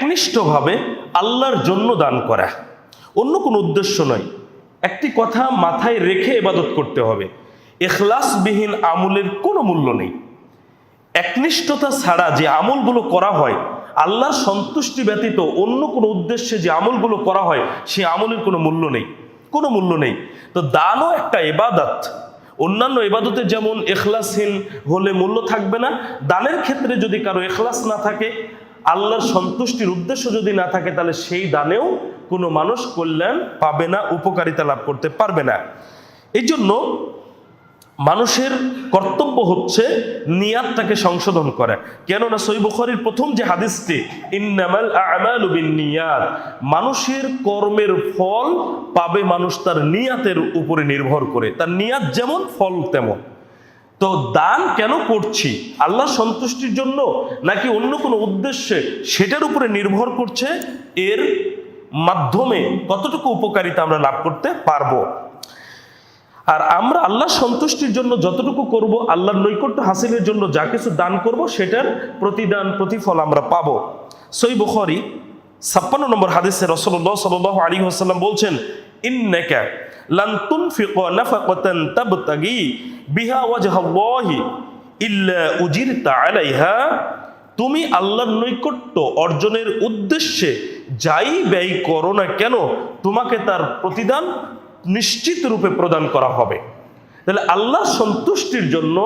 একনিষ্ঠভাবে আল্লাহর জন্য দান করা, অন্য কোনো উদ্দেশ্য নয়। একটি কথা মাথায় রেখে ইবাদত করতে হবে, ইখলাসবিহীন আমলের কোনো মূল্য নেই। একনিষ্ঠতা ছাড়া যে আমলগুলো করা হয়, আল্লাহর সন্তুষ্টি ব্যতীত অন্য কোনো উদ্দেশ্যে যে আমলগুলো করা হয়, সে আমলের কোনো মূল্য নেই, কোনো মূল্য নেই। তো দানও একটা ইবাদত। অন্যান্য ইবাদতে যেমন ইখলাসহীন হলে মূল্য থাকবে না, দানের ক্ষেত্রে যদি কারো ইখলাস না থাকে, আল্লাহর সন্তুষ্টির উদ্দেশ্য যদি না থাকে, তাহলে সেই দানেও কোনো মানুষ কল্যাণ পাবে না, উপকারিতা লাভ করতে পারবে না। এই জন্য মানুষের কর্তব্য হচ্ছে নিয়াতটাকে সংশোধন করা। কেননা সহিহ বুখারীর প্রথম যে হাদিসটি, ইন্নামাল আ'মালু বিন্নিয়াত, মানুষের কর্মের ফল পাবে মানুষ তার নিয়াতের উপরে নির্ভর করে, তার নিয়াত যেমন ফল তেমন। তো দান কেন করছি, আল্লাহ সন্তুষ্টির জন্য নাকি অন্য কোনো উদ্দেশ্যে, সেটার উপরে নির্ভর করছে এর মাধ্যমে কতটুকু উপকারিতা আমরা লাভ করতে পারবো। আর আমরা আল্লাহ সন্তুষ্টির জন্য যতটুকু করব, আল্লাহর নৈকট্য হাসিলের জন্য যা কিছু দান করব, সেটার প্রতিদান প্রতিফল আমরা পাবো। সহিহ বুখারী 56 নম্বর হাদিসে রাসূলুল্লাহ সাল্লাল্লাহু আলাইহি ওয়াসাল্লাম বলছেন, ইন্নাকা লান তুনফিকু নাফাকাতান তাবতাগি বিহা ওয়াজহাল্লাহি ইল্লা উজিরতা আলাইহা, তুমি আল্লাহর নৈকট্য অর্জনের উদ্দেশ্যে যাই ব্যয় করো না কেন, তোমাকে তার প্রতিদান নিশ্চিত রূপে প্রদান করা হবে। তাহলে আল্লাহর সন্তুষ্টির জন্য,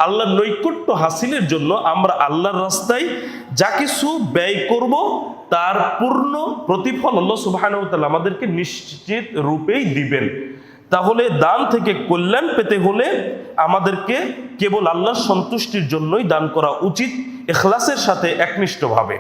আল্লাহর নৈকট্য হাসিলের জন্য আমরা আল্লাহর রাস্তায় যা কিছু ব্যয় করব, তার পূর্ণ প্রতিফল আল্লাহ সুবহানাহু ওয়া তাআলা আমাদেরকে নিশ্চিত রূপেই দিবেন। তাহলে দান থেকে কল্যাণ পেতে হলে আমাদেরকে কেবল আল্লাহর সন্তুষ্টির জন্যই দান করা উচিত, ইখলাসের সাথে একনিষ্ঠভাবে।